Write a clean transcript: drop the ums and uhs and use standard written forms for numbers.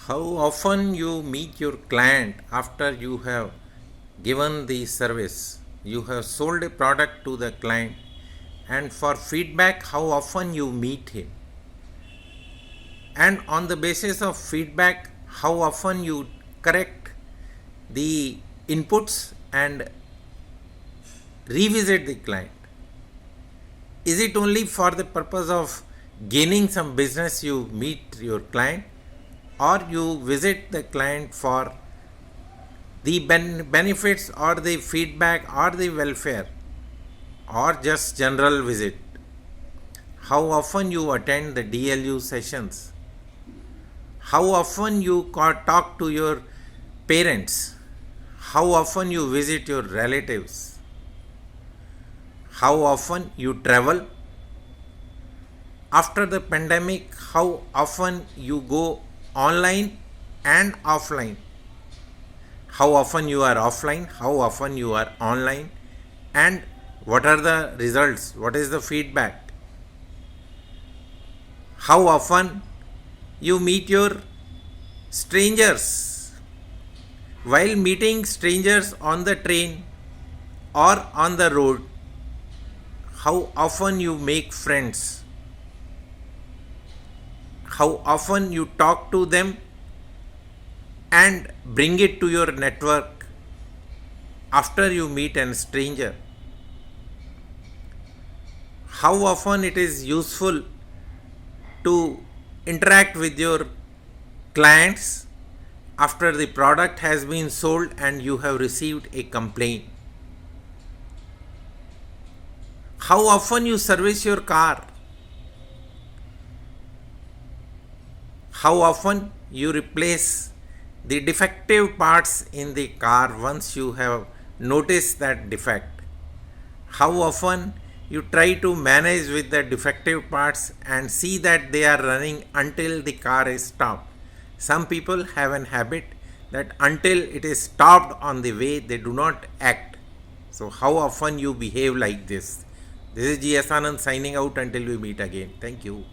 How often you meet your client after you have given the service? You have sold a product to the client, and for feedback, how often you meet him? And on the basis of feedback, how often you correct the inputs and revisit the client? Is it only for the purpose of gaining some business you meet your client, or you visit the client for the benefits or the feedback or the welfare, or just general visit? How often you attend the DLU sessions? How often you talk to your parents? How often you visit your relatives? How often you travel? After the pandemic, how often you go online and offline? How often you are offline? How often you are online? And what are the results? What is the feedback? How often you meet your strangers? While meeting strangers on the train or on the road, how often you make friends? How often you talk to them and bring it to your network after you meet a stranger? How often it is useful to interact with your clients after the product has been sold and you have received a complaint? How often you service your car? How often you replace the defective parts in the car once you have noticed that defect? How often you try to manage with the defective parts and see that they are running until the car is stopped? Some people have an habit that until it is stopped on the way, they do not act. So, how often you behave like this? This is GS Anand signing out until we meet again. Thank you.